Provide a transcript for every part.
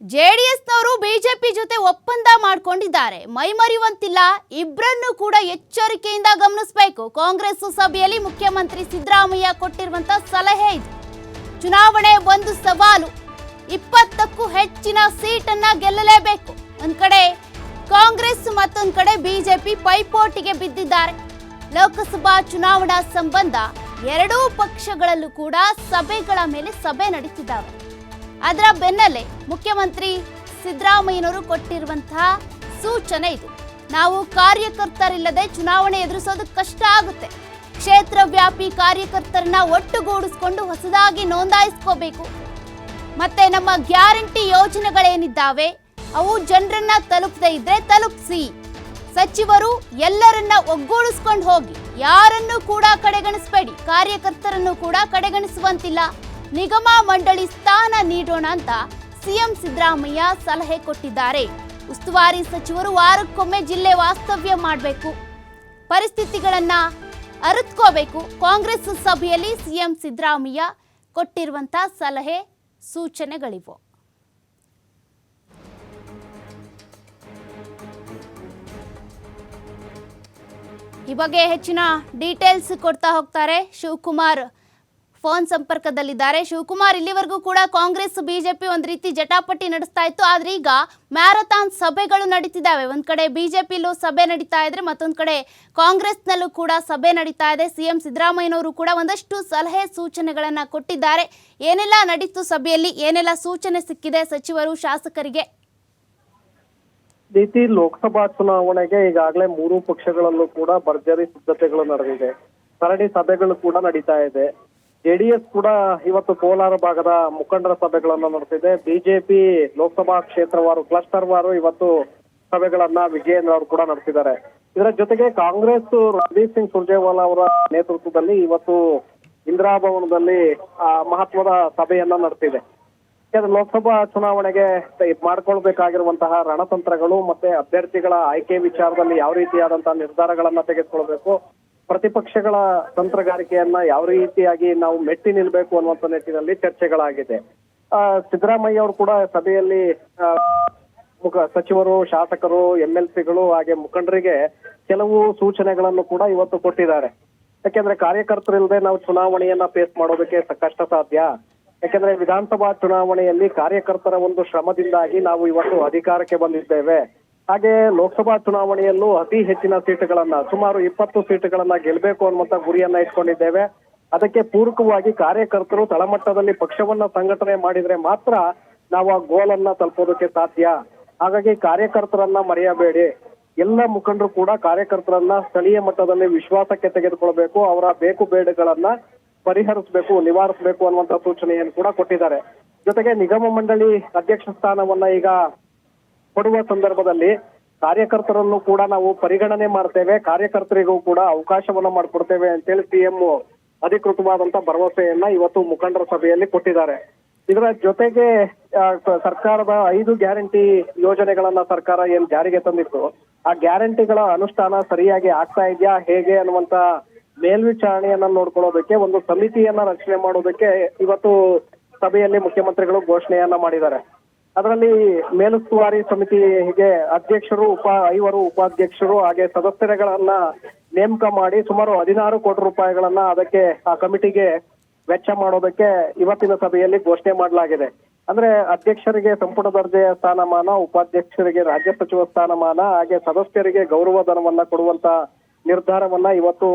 ಜೆಡಿಎಸ್ನವರು BJP ಜೊತೆ ಒಪ್ಪಂದ ಮಾಡಿಕೊಂಡಿದ್ದಾರೆ. ಮೈಮರೆಯುವಂತಿಲ್ಲ, ಇಬ್ಬರನ್ನು ಕೂಡ ಎಚ್ಚರಿಕೆಯಿಂದ ಗಮನಿಸಬೇಕು. ಕಾಂಗ್ರೆಸ್ ಸಭೆಯಲ್ಲಿ ಮುಖ್ಯಮಂತ್ರಿ ಸಿದ್ದರಾಮಯ್ಯ ಕೊಟ್ಟಿರುವಂತ ಸಲಹೆ ಇದು. ಚುನಾವಣೆ ಒಂದು ಸವಾಲು, 20ಕ್ಕೂ ಹೆಚ್ಚಿನ ಸೀಟನ್ನ ಗೆಲ್ಲಲೇಬೇಕು. ಒಂದ್ ಕಡೆ ಕಾಂಗ್ರೆಸ್, ಮತ್ತೊಂದ್ ಕಡೆ ಬಿಜೆಪಿ ಪೈಪೋಟಿಗೆ ಬಿದ್ದಿದ್ದಾರೆ. ಲೋಕಸಭಾ ಚುನಾವಣಾ ಸಂಬಂಧ ಎರಡೂ ಪಕ್ಷಗಳಲ್ಲೂ ಕೂಡ ಸಭೆಗಳ ಮೇಲೆ ಸಭೆ ನಡೆಸಿದ್ದಾವೆ. ಅದರ ಬೆನ್ನಲ್ಲೇ ಮುಖ್ಯಮಂತ್ರಿ ಸಿದ್ದರಾಮಯ್ಯನವರು ಕೊಟ್ಟಿರುವಂತಹ ಸೂಚನೆ ಇದು. ನಾವು ಕಾರ್ಯಕರ್ತರಿಲ್ಲದೆ ಚುನಾವಣೆ ಎದುರಿಸೋದು ಕಷ್ಟ ಆಗುತ್ತೆ. ಕ್ಷೇತ್ರ ವ್ಯಾಪಿ ಕಾರ್ಯಕರ್ತರನ್ನ ಒಟ್ಟುಗೂಡಿಸಿಕೊಂಡು ಹೊಸದಾಗಿ ನೋಂದಾಯಿಸ್ಕೋಬೇಕು. ಮತ್ತೆ ನಮ್ಮ ಗ್ಯಾರಂಟಿ ಯೋಜನೆಗಳೇನಿದ್ದಾವೆ ಅವು ಜನರನ್ನ ತಲುಪದೇ ಇದ್ರೆ ತಲುಪಿಸಿ. ಸಚಿವರು ಎಲ್ಲರನ್ನ ಒಗ್ಗೂಡಿಸ್ಕೊಂಡು ಹೋಗಿ, ಯಾರನ್ನು ಕೂಡ ಕಡೆಗಣಿಸಬೇಡಿ, ಕಾರ್ಯಕರ್ತರನ್ನು ಕೂಡ ಕಡೆಗಣಿಸುವಂತಿಲ್ಲ. ನಿಗಮ ಮಂಡಳಿ ಸ್ಥಾನ ನೀಡೋಣ ಅಂತ ಸಿಎಂ ಸಿದ್ದರಾಮಯ್ಯ ಸಲಹೆ ಕೊಟ್ಟಿದ್ದಾರೆ. ಉಸ್ತುವಾರಿ ಸಚಿವರು ವಾರಕ್ಕೊಮ್ಮೆ ಜಿಲ್ಲೆ ವಾಸ್ತವ್ಯ ಮಾಡಬೇಕು, ಪರಿಸ್ಥಿತಿಗಳನ್ನ ಅರಿತುಕೋಬೇಕು. ಕಾಂಗ್ರೆಸ್ ಸಭೆಯಲ್ಲಿ ಸಿಎಂ ಸಿದ್ದರಾಮಯ್ಯ ಕೊಟ್ಟಿರುವಂತ ಸಲಹೆ ಸೂಚನೆಗಳಿವು. ಈ ಬಗ್ಗೆ ಹೆಚ್ಚಿನ ಡೀಟೇಲ್ಸ್ ಕೊಡ್ತಾ ಹೋಗ್ತಾರೆ ಶಿವಕುಮಾರ್, ಫೋನ್ ಸಂಪರ್ಕದಲ್ಲಿದ್ದಾರೆ. ಶಿವಕುಮಾರ್, ಇಲ್ಲಿವರೆಗೂ ಕೂಡ ಕಾಂಗ್ರೆಸ್ ಬಿಜೆಪಿ ಒಂದ್ ರೀತಿ ಜಟಾಪಟಿ ನಡೆಸ್ತಾ ಇತ್ತು, ಆದ್ರೆ ಈಗ ಮ್ಯಾರಥಾನ್ ಸಭೆಗಳು ನಡೀತಿದ್ದಾವೆ. ಒಂದ್ ಕಡೆ ಬಿಜೆಪಿಲೂ ಸಭೆ ನಡೀತಾ ಇದ್ರೆ, ಮತ್ತೊಂದ್ ಕಡೆ ಕಾಂಗ್ರೆಸ್ನಲ್ಲೂ ಕೂಡ ಸಭೆ ನಡೀತಾ ಇದೆ. ಸಿಎಂ ಸಿದ್ದರಾಮಯ್ಯನವರು ಕೂಡ ಒಂದಷ್ಟು ಸಲಹೆ ಸೂಚನೆಗಳನ್ನ ಕೊಟ್ಟಿದ್ದಾರೆ. ಏನೆಲ್ಲ ನಡೀತು ಸಭೆಯಲ್ಲಿ, ಏನೆಲ್ಲ ಸೂಚನೆ ಸಿಕ್ಕಿದೆ ಸಚಿವರು ಶಾಸಕರಿಗೆ? ರೀತಿ ಲೋಕಸಭಾ ಚುನಾವಣೆಗೆ ಈಗಾಗಲೇ ಮೂರು ಪಕ್ಷಗಳಲ್ಲೂ ಕೂಡ ಭರ್ಜರಿ ಸಿದ್ಧತೆಗಳು ನಡೆದಿದೆ. ಸರಣಿ ಸಭೆಗಳು ಕೂಡ ನಡೀತಾ ಇದೆ. ಜೆಡಿಎಸ್ ಕೂಡ ಇವತ್ತು ಕೋಲಾರ ಭಾಗದ ಮುಖಂಡರ ಸಭೆಗಳನ್ನ ನಡೆಸಿದೆ. ಬಿಜೆಪಿ ಲೋಕಸಭಾ ಕ್ಷೇತ್ರವಾರು, ಕ್ಲಸ್ಟರ್ ವಾರು ಇವತ್ತು ಸಭೆಗಳನ್ನ ವಿಜಯೇಂದ್ರ ಅವರು ಕೂಡ ನಡೆಸಿದ್ದಾರೆ. ಇದರ ಜೊತೆಗೆ ಕಾಂಗ್ರೆಸ್ ರಣದೀಪ್ ಸಿಂಗ್ ಸುರ್ಜೇವಾಲಾ ಅವರ ನೇತೃತ್ವದಲ್ಲಿ ಇವತ್ತು ಇಂದಿರಾ ಭವನದಲ್ಲಿ ಮಹತ್ವದ ಸಭೆಯನ್ನ ನಡೆಸಿದೆ. ಲೋಕಸಭಾ ಚುನಾವಣೆಗೆ ಮಾಡ್ಕೊಳ್ಬೇಕಾಗಿರುವಂತಹ ರಣತಂತ್ರಗಳು ಮತ್ತೆ ಅಭ್ಯರ್ಥಿಗಳ ಆಯ್ಕೆ ವಿಚಾರದಲ್ಲಿ ಯಾವ ರೀತಿಯಾದಂತಹ ನಿರ್ಧಾರಗಳನ್ನ ತೆಗೆದುಕೊಳ್ಬೇಕು, ಪ್ರತಿಪಕ್ಷಗಳ ತಂತ್ರಗಾರಿಕೆಯನ್ನ ಯಾವ ರೀತಿಯಾಗಿ ನಾವು ಮೆಟ್ಟಿ ನಿಲ್ಬೇಕು ಅನ್ನುವಂತ ನಿಟ್ಟಿನಲ್ಲಿ ಚರ್ಚೆಗಳಾಗಿದೆ. ಸಿದ್ದರಾಮಯ್ಯ ಅವರು ಕೂಡ ಸಭೆಯಲ್ಲಿ ಸಚಿವರು, ಶಾಸಕರು, MLCಗಳು ಹಾಗೆ ಮುಖಂಡರಿಗೆ ಕೆಲವು ಸೂಚನೆಗಳನ್ನು ಕೂಡ ಇವತ್ತು ಕೊಟ್ಟಿದ್ದಾರೆ. ಯಾಕೆಂದ್ರೆ ಕಾರ್ಯಕರ್ತರಿಲ್ಲದೆ ನಾವು ಚುನಾವಣೆಯನ್ನ ಫೇಸ್ ಮಾಡೋದಕ್ಕೆ ಕಷ್ಟ ಸಾಧ್ಯ. ಯಾಕೆಂದ್ರೆ ವಿಧಾನಸಭಾ ಚುನಾವಣೆಯಲ್ಲಿ ಕಾರ್ಯಕರ್ತರ ಒಂದು ಶ್ರಮದಿಂದಾಗಿ ನಾವು ಇವತ್ತು ಅಧಿಕಾರಕ್ಕೆ ಬಂದಿದ್ದೇವೆ. ಹಾಗೆ ಲೋಕಸಭಾ ಚುನಾವಣೆಯಲ್ಲೂ ಅತಿ ಹೆಚ್ಚಿನ ಸೀಟುಗಳನ್ನ, ಸುಮಾರು 20 ಸೀಟುಗಳನ್ನ ಗೆಲ್ಲಬೇಕು ಅನ್ನುವಂತ ಗುರಿಯನ್ನ ಇಟ್ಕೊಂಡಿದ್ದೇವೆ. ಅದಕ್ಕೆ ಪೂರಕವಾಗಿ ಕಾರ್ಯಕರ್ತರು ತಳಮಟ್ಟದಲ್ಲಿ ಪಕ್ಷವನ್ನ ಸಂಘಟನೆ ಮಾಡಿದ್ರೆ ಮಾತ್ರ ನಾವು ಆ ಗೋಲನ್ನ ತಲುಪೋದಕ್ಕೆ ಸಾಧ್ಯ. ಹಾಗಾಗಿ ಕಾರ್ಯಕರ್ತರನ್ನ ಮರೆಯಬೇಡಿ. ಎಲ್ಲ ಮುಖಂಡರು ಕೂಡ ಕಾರ್ಯಕರ್ತರನ್ನ ಸ್ಥಳೀಯ ಮಟ್ಟದಲ್ಲಿ ವಿಶ್ವಾಸಕ್ಕೆ ತೆಗೆದುಕೊಳ್ಬೇಕು, ಅವರ ಬೇಕು ಬೇಡಗಳನ್ನ ಪರಿಹರಿಸಬೇಕು, ನಿವಾರಿಸಬೇಕು ಅನ್ನುವಂತ ಸೂಚನೆಯನ್ನು ಕೂಡ ಕೊಟ್ಟಿದ್ದಾರೆ. ಜೊತೆಗೆ ನಿಗಮ ಮಂಡಳಿ ಅಧ್ಯಕ್ಷ ಸ್ಥಾನವನ್ನ ಈಗ ಕೊಡುವ ಸಂದರ್ಭದಲ್ಲಿ ಕಾರ್ಯಕರ್ತರನ್ನು ಕೂಡ ನಾವು ಪರಿಗಣನೆ ಮಾಡ್ತೇವೆ, ಕಾರ್ಯಕರ್ತರಿಗೂ ಕೂಡ ಅವಕಾಶವನ್ನ ಮಾಡಿಕೊಡ್ತೇವೆ ಅಂತೇಳಿ ಸಿಎಂ ಅಧಿಕೃತವಾದಂತ ಭರವಸೆಯನ್ನ ಇವತ್ತು ಮುಖಂಡರ ಸಭೆಯಲ್ಲಿ ಕೊಟ್ಟಿದ್ದಾರೆ. ಇದರ ಜೊತೆಗೆ ಸರ್ಕಾರದ 5 ಗ್ಯಾರಂಟಿ ಯೋಜನೆಗಳನ್ನ ಸರ್ಕಾರ ಏನ್ ಜಾರಿಗೆ ತಂದಿತ್ತು, ಆ ಗ್ಯಾರಂಟಿಗಳ ಅನುಷ್ಠಾನ ಸರಿಯಾಗಿ ಆಗ್ತಾ ಇದೆಯಾ ಹೇಗೆ ಅನ್ನುವಂತ ಮೇಲ್ವಿಚಾರಣೆಯನ್ನ ನೋಡ್ಕೊಳ್ಳೋದಕ್ಕೆ ಒಂದು ಸಮಿತಿಯನ್ನ ರಚನೆ ಮಾಡೋದಕ್ಕೆ ಇವತ್ತು ಸಭೆಯಲ್ಲಿ ಮುಖ್ಯಮಂತ್ರಿಗಳು ಘೋಷಣೆಯನ್ನ ಮಾಡಿದ್ದಾರೆ. ಅದರಲ್ಲಿ ಮೇಲುಸ್ತುವಾರಿ ಸಮಿತಿಗೆ ಅಧ್ಯಕ್ಷರು, 5 ಉಪಾಧ್ಯಕ್ಷರು ಹಾಗೆ ಸದಸ್ಯರುಗಳನ್ನ ನೇಮಕ ಮಾಡಿ ಸುಮಾರು 16 ಕೋಟಿ ರೂಪಾಯಿಗಳನ್ನ ಅದಕ್ಕೆ ಆ ಕಮಿಟಿಗೆ ವೆಚ್ಚ ಮಾಡೋದಕ್ಕೆ ಇವತ್ತಿನ ಸಭೆಯಲ್ಲಿ ಘೋಷಣೆ ಮಾಡಲಾಗಿದೆ. ಅಂದ್ರೆ ಅಧ್ಯಕ್ಷರಿಗೆ ಸಂಪುಟ ದರ್ಜೆಯ ಸ್ಥಾನಮಾನ, ಉಪಾಧ್ಯಕ್ಷರಿಗೆ ರಾಜ್ಯ ಸಚಿವ ಸ್ಥಾನಮಾನ ಹಾಗೆ ಸದಸ್ಯರಿಗೆ ಗೌರವ ಧನವನ್ನ ಕೊಡುವಂತ ನಿರ್ಧಾರವನ್ನ ಇವತ್ತು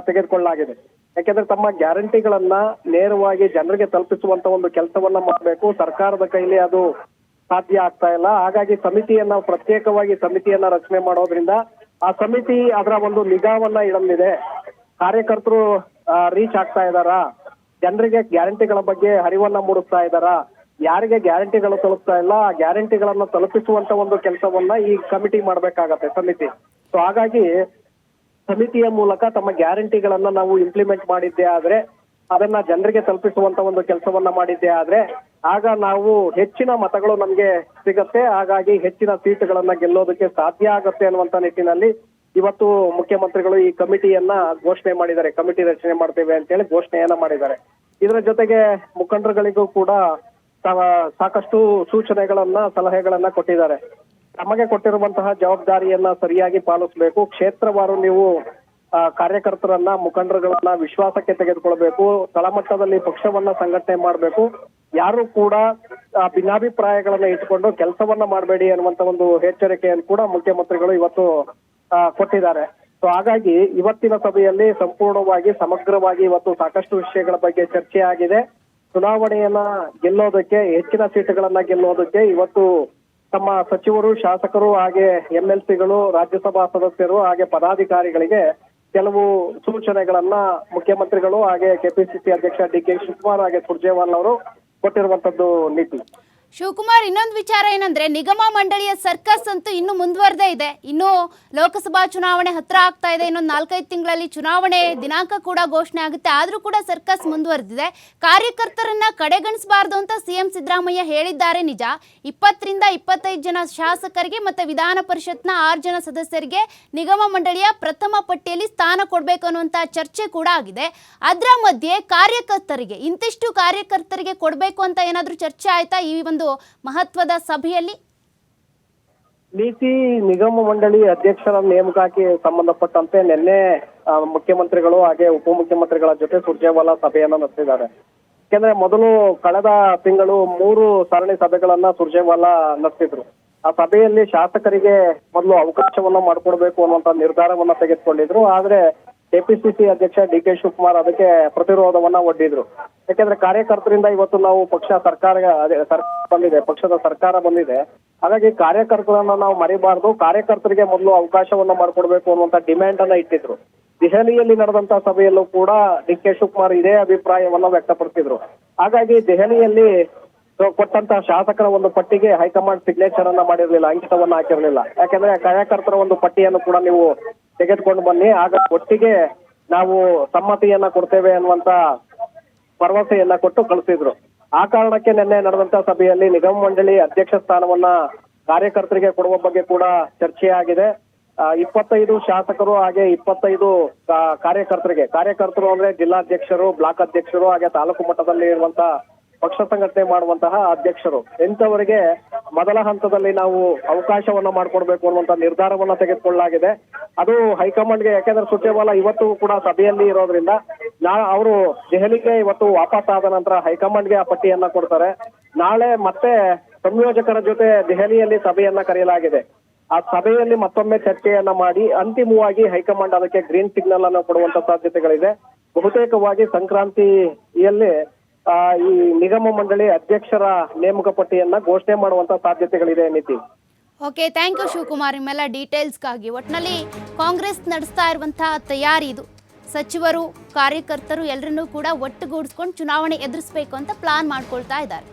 ತೆಗೆದುಕೊಳ್ಳಲಾಗಿದೆ. ಯಾಕೆಂದ್ರೆ ತಮ್ಮ ಗ್ಯಾರಂಟಿಗಳನ್ನ ನೇರವಾಗಿ ಜನರಿಗೆ ತಲುಪಿಸುವಂತ ಒಂದು ಕೆಲಸವನ್ನ ಮಾಡಬೇಕು. ಸರ್ಕಾರದ ಕೈಲಿ ಅದು ಸಾಧ್ಯ ಆಗ್ತಾ ಇಲ್ಲ. ಹಾಗಾಗಿ ಸಮಿತಿಯನ್ನ, ಪ್ರತ್ಯೇಕವಾಗಿ ಸಮಿತಿಯನ್ನ ರಚನೆ ಮಾಡೋದ್ರಿಂದ ಆ ಸಮಿತಿ ಅದರ ಒಂದು ನಿಗಾವನ್ನ ಇಡಲಿದೆ. ಕಾರ್ಯಕರ್ತರು ರೀಚ್ ಆಗ್ತಾ ಇದ್ದಾರಾ, ಜನರಿಗೆ ಗ್ಯಾರಂಟಿಗಳ ಬಗ್ಗೆ ಅರಿವನ್ನ ಮೂಡಿಸ್ತಾ ಇದ್ದಾರಾ, ಯಾರಿಗೆ ಗ್ಯಾರಂಟಿಗಳು ತಲುಪ್ತಾ ಇಲ್ಲ ಆ ಗ್ಯಾರಂಟಿಗಳನ್ನ ತಲುಪಿಸುವಂತ ಒಂದು ಕೆಲಸವನ್ನ ಈ ಕಮಿಟಿ ಮಾಡ್ಬೇಕಾಗತ್ತೆ, ಸಮಿತಿ. ಸೊ ಹಾಗಾಗಿ ಸಮಿತಿಯ ಮೂಲಕ ತಮ್ಮ ಗ್ಯಾರಂಟಿಗಳನ್ನ ನಾವು ಇಂಪ್ಲಿಮೆಂಟ್ ಮಾಡಿದ್ದೇ ಆದ್ರೆ, ಅದನ್ನ ಜನರಿಗೆ ತಲುಪಿಸುವಂತ ಒಂದು ಕೆಲಸವನ್ನ ಮಾಡಿದ್ದೇ ಆದ್ರೆ ಆಗ ನಾವು ಹೆಚ್ಚಿನ ಮತಗಳು ನಮ್ಗೆ ಸಿಗತ್ತೆ. ಹಾಗಾಗಿ ಹೆಚ್ಚಿನ ಸೀಟುಗಳನ್ನ ಗೆಲ್ಲೋದಕ್ಕೆ ಸಾಧ್ಯ ಆಗತ್ತೆ ಅನ್ನುವಂತ ನಿಟ್ಟಿನಲ್ಲಿ ಇವತ್ತು ಮುಖ್ಯಮಂತ್ರಿಗಳು ಈ ಕಮಿಟಿಯನ್ನ ಘೋಷಣೆ ಮಾಡಿದ್ದಾರೆ. ಕಮಿಟಿ ರಚನೆ ಮಾಡ್ತೇವೆ ಅಂತ ಹೇಳಿ ಘೋಷಣೆಯನ್ನ ಮಾಡಿದ್ದಾರೆ. ಇದರ ಜೊತೆಗೆ ಮುಖಂಡರುಗಳಿಗೂ ಕೂಡ ಸಾಕಷ್ಟು ಸೂಚನೆಗಳನ್ನ ಸಲಹೆಗಳನ್ನ ಕೊಟ್ಟಿದ್ದಾರೆ. ತಮಗೆ ಕೊಟ್ಟಿರುವಂತಹ ಜವಾಬ್ದಾರಿಯನ್ನ ಸರಿಯಾಗಿ ಪಾಲಿಸಬೇಕು. ಕ್ಷೇತ್ರವಾರು ನೀವು ಕಾರ್ಯಕರ್ತರನ್ನ ಮುಖಂಡರುಗಳನ್ನ ವಿಶ್ವಾಸಕ್ಕೆ ತೆಗೆದುಕೊಳ್ಬೇಕು. ತಳಮಟ್ಟದಲ್ಲಿ ಪಕ್ಷವನ್ನ ಸಂಘಟನೆ ಮಾಡಬೇಕು. ಯಾರು ಕೂಡ ಭಿನ್ನಾಭಿಪ್ರಾಯಗಳನ್ನ ಇಟ್ಕೊಂಡು ಕೆಲಸವನ್ನ ಮಾಡಬೇಡಿ ಅನ್ನುವಂತ ಒಂದು ಎಚ್ಚರಿಕೆಯನ್ನು ಕೂಡ ಮುಖ್ಯಮಂತ್ರಿಗಳು ಇವತ್ತು ಕೊಟ್ಟಿದ್ದಾರೆ. ಸೊ ಹಾಗಾಗಿ ಇವತ್ತಿನ ಸಭೆಯಲ್ಲಿ ಸಂಪೂರ್ಣವಾಗಿ ಸಮಗ್ರವಾಗಿ ಇವತ್ತು ಸಾಕಷ್ಟು ವಿಷಯಗಳ ಬಗ್ಗೆ ಚರ್ಚೆ ಆಗಿದೆ. ಚುನಾವಣೆಯನ್ನ ಗೆಲ್ಲೋದಕ್ಕೆ, ಹೆಚ್ಚಿನ ಸೀಟುಗಳನ್ನ ಗೆಲ್ಲೋದಕ್ಕೆ ಇವತ್ತು ತಮ್ಮ ಸಚಿವರು, ಶಾಸಕರು ಹಾಗೆ MLCಗಳು, ರಾಜ್ಯಸಭಾ ಸದಸ್ಯರು ಹಾಗೆ ಪದಾಧಿಕಾರಿಗಳಿಗೆ ಕೆಲವು ಸೂಚನೆಗಳನ್ನ ಮುಖ್ಯಮಂತ್ರಿಗಳು ಹಾಗೆ ಕೆಪಿಸಿಸಿ ಅಧ್ಯಕ್ಷ DK ಶಿವಕುಮಾರ್ ಹಾಗೆ ಸುರ್ಜೇವಾಲಾ ಅವರು ಕೊಟ್ಟಿರುವಂತದ್ದು ನೀತಿ. ಶಿವಕುಮಾರ್, ಇನ್ನೊಂದು ವಿಚಾರ ಏನಂದ್ರೆ ನಿಗಮ ಮಂಡಳಿಯ ಸರ್ಕಸ್ ಅಂತೂ ಇನ್ನು ಮುಂದುವರೆದೇ ಇದೆ. ಇನ್ನು ಲೋಕಸಭಾ ಚುನಾವಣೆ ಹತ್ರ ಆಗ್ತಾ ಇದೆ. ಇನ್ನೊಂದು 4-5 ತಿಂಗಳಲ್ಲಿ ಚುನಾವಣೆ ದಿನಾಂಕ ಕೂಡ ಘೋಷಣೆ ಆಗುತ್ತೆ. ಆದ್ರೂ ಕೂಡ ಸರ್ಕಸ್ ಮುಂದುವರೆದಿದೆ. ಕಾರ್ಯಕರ್ತರನ್ನ ಕಡೆಗಣಿಸಬಾರ್ದು ಅಂತ CM ಸಿದ್ದರಾಮಯ್ಯ ಹೇಳಿದ್ದಾರೆ ನಿಜ. 20ರಿಂದ 25 ಜನ ಶಾಸಕರಿಗೆ ಮತ್ತೆ ವಿಧಾನ ಪರಿಷತ್ನ 6 ಜನ ಸದಸ್ಯರಿಗೆ ನಿಗಮ ಮಂಡಳಿಯ ಪ್ರಥಮ ಪಟ್ಟಿಯಲ್ಲಿ ಸ್ಥಾನ ಕೊಡಬೇಕು ಅನ್ನುವಂತ ಚರ್ಚೆ ಕೂಡ ಆಗಿದೆ. ಅದರ ಮಧ್ಯೆ ಕಾರ್ಯಕರ್ತರಿಗೆ ಇಂತಿಷ್ಟು ಕಾರ್ಯಕರ್ತರಿಗೆ ಕೊಡಬೇಕು ಅಂತ ಏನಾದ್ರೂ ಚರ್ಚೆ ಆಯ್ತಾ ಈ ಒಂದು ಮಹತ್ವದ ಸಭೆಯಲ್ಲಿ? ನೀತಿ ನಿಗಮ ಮಂಡಳಿ ಅಧ್ಯಕ್ಷರ ನೇಮಕಕ್ಕೆ ಸಂಬಂಧಪಟ್ಟಂತೆ ನಿನ್ನೆ ಮುಖ್ಯಮಂತ್ರಿಗಳು ಹಾಗೆ ಉಪಮುಖ್ಯಮಂತ್ರಿಗಳ ಜೊತೆ ಸುರ್ಜೇವಾಲಾ ಸಭೆಯನ್ನ ನಡೆಸಿದ್ದಾರೆ. ಯಾಕೆಂದ್ರೆ ಮೊದಲು ಕಳೆದ ತಿಂಗಳು 3 ಸರಣಿ ಸಭೆಗಳನ್ನ ಸುರ್ಜೇವಾಲಾ ನಡೆಸಿದ್ರು. ಆ ಸಭೆಯಲ್ಲಿ ಶಾಸಕರಿಗೆ ಮೊದಲು ಅವಕಾಶವನ್ನ ಮಾಡಿಕೊಡ್ಬೇಕು ಅನ್ನುವಂತ ನಿರ್ಧಾರವನ್ನ ತೆಗೆದುಕೊಂಡಿದ್ರು. ಆದ್ರೆ ಕೆಪಿಸಿಸಿ ಅಧ್ಯಕ್ಷ DK ಶಿವಕುಮಾರ್ ಅದಕ್ಕೆ ಪ್ರತಿರೋಧವನ್ನ ಒಡ್ಡಿದ್ರು. ಯಾಕೆಂದ್ರೆ ಕಾರ್ಯಕರ್ತರಿಂದ ಇವತ್ತು ನಾವು ಸರ್ಕಾರ ಬಂದಿದೆ, ಪಕ್ಷದ ಸರ್ಕಾರ ಬಂದಿದೆ. ಹಾಗಾಗಿ ಕಾರ್ಯಕರ್ತರನ್ನ ನಾವು ಮರಿಬಾರ್ದು, ಕಾರ್ಯಕರ್ತರಿಗೆ ಮೊದಲು ಅವಕಾಶವನ್ನ ಮಾಡಿಕೊಡ್ಬೇಕು ಅನ್ನುವಂತ ಡಿಮ್ಯಾಂಡ್ ಅನ್ನ ಇಟ್ಟಿದ್ರು. ದೆಹಲಿಯಲ್ಲಿ ನಡೆದಂತ ಸಭೆಯಲ್ಲೂ ಕೂಡ DK ಶಿವಕುಮಾರ್ ಇದೇ ಅಭಿಪ್ರಾಯವನ್ನ ವ್ಯಕ್ತಪಡಿಸಿದ್ರು. ಹಾಗಾಗಿ ದೆಹಲಿಯಲ್ಲಿ ಕೊಟ್ಟಂತ ಶಾಸಕರ ಒಂದು ಪಟ್ಟಿಗೆ ಹೈಕಮಾಂಡ್ ಸಿಗ್ನೇಚರ್ ಅನ್ನ ಮಾಡಿರ್ಲಿಲ್ಲ, ಅಂಕಿತವನ್ನ ಹಾಕಿರ್ಲಿಲ್ಲ. ಯಾಕಂದ್ರೆ ಕಾರ್ಯಕರ್ತರ ಒಂದು ಪಟ್ಟಿಯನ್ನು ಕೂಡ ನೀವು ತೆಗೆದುಕೊಂಡು ಬನ್ನಿ, ಆಗ ಒಟ್ಟಿಗೆ ನಾವು ಸಮ್ಮತಿಯನ್ನ ಕೊಡ್ತೇವೆ ಅನ್ನುವಂತ ಭರವಸೆಯನ್ನ ಕೊಟ್ಟು ಕಳಿಸಿದ್ರು. ಆ ಕಾರಣಕ್ಕೆ ನಿನ್ನೆ ನಡೆದಂತ ಸಭೆಯಲ್ಲಿ ನಿಗಮ ಮಂಡಳಿ ಅಧ್ಯಕ್ಷ ಸ್ಥಾನವನ್ನ ಕಾರ್ಯಕರ್ತರಿಗೆ ಕೊಡುವ ಬಗ್ಗೆ ಕೂಡ ಚರ್ಚೆಯಾಗಿದೆ. 25 ಶಾಸಕರು ಹಾಗೆ 25 ಕಾರ್ಯಕರ್ತರು ಅಂದ್ರೆ ಜಿಲ್ಲಾಧ್ಯಕ್ಷರು, ಬ್ಲಾಕ್ ಅಧ್ಯಕ್ಷರು ಹಾಗೆ ತಾಲೂಕು ಮಟ್ಟದಲ್ಲಿ ಇರುವಂತ ಪಕ್ಷ ಸಂಘಟನೆ ಮಾಡುವಂತಹ ಅಧ್ಯಕ್ಷರು ಇಂಥವರಿಗೆ ಮೊದಲ ಹಂತದಲ್ಲಿ ನಾವು ಅವಕಾಶವನ್ನ ಮಾಡಿಕೊಡ್ಬೇಕು ಅನ್ನುವಂತ ನಿರ್ಧಾರವನ್ನ ತೆಗೆದುಕೊಳ್ಳಲಾಗಿದೆ. ಅದು ಹೈಕಮಾಂಡ್ಗೆ, ಯಾಕೆಂದ್ರೆ ಸುರ್ಜೇವಾಲಾ ಇವತ್ತು ಕೂಡ ಸಭೆಯಲ್ಲಿ ಇರೋದ್ರಿಂದ ಅವರು ದೆಹಲಿಗೆ ಇವತ್ತು ವಾಪಸ್ ಆದ ನಂತರ ಹೈಕಮಾಂಡ್ಗೆ ಆ ಪಟ್ಟಿಯನ್ನ ಕೊಡ್ತಾರೆ. ನಾಳೆ ಮತ್ತೆ ಸಂಯೋಜಕರ ಜೊತೆ ದೆಹಲಿಯಲ್ಲಿ ಸಭೆಯನ್ನ ಕರೆಯಲಾಗಿದೆ. ಆ ಸಭೆಯಲ್ಲಿ ಮತ್ತೊಮ್ಮೆ ಚರ್ಚೆಯನ್ನ ಮಾಡಿ ಅಂತಿಮವಾಗಿ ಹೈಕಮಾಂಡ್ ಅದಕ್ಕೆ ಗ್ರೀನ್ ಸಿಗ್ನಲ್ ಅನ್ನು ಕೊಡುವಂತ ಸಾಧ್ಯತೆಗಳಿದೆ. ಬಹುತೇಕವಾಗಿ ಸಂಕ್ರಾಂತಿಯಲ್ಲಿ ಈ ನಿಗಮ ಮಂಡಳಿ ಅಧ್ಯಕ್ಷರ ನೇಮಕ ಪಟ್ಟಿಯನ್ನ ಘೋಷಣೆ ಮಾಡುವಂತ ಸಾಧ್ಯತೆಗಳಿದೆ ನೀತಿ. ಓಕೆ, ಥ್ಯಾಂಕ್ ಯು ಶಿವಕುಮಾರ್ ನಿಮ್ಮೆಲ್ಲ ಡೀಟೇಲ್ಸ್ಗಾಗಿ. ಒಟ್ಟಿನಲ್ಲಿ ಕಾಂಗ್ರೆಸ್ ನಡೆಸ್ತಾ ಇರುವಂತಹ ತಯಾರಿ ಇದು. ಸಚಿವರು, ಕಾರ್ಯಕರ್ತರು ಎಲ್ಲರನ್ನೂ ಕೂಡ ಒಟ್ಟುಗೂಡಿಸ್ಕೊಂಡು ಚುನಾವಣೆ ಎದುರಿಸಬೇಕು ಅಂತ ಪ್ಲಾನ್ ಮಾಡ್ಕೊಳ್ತಾ ಇದ್ದಾರೆ.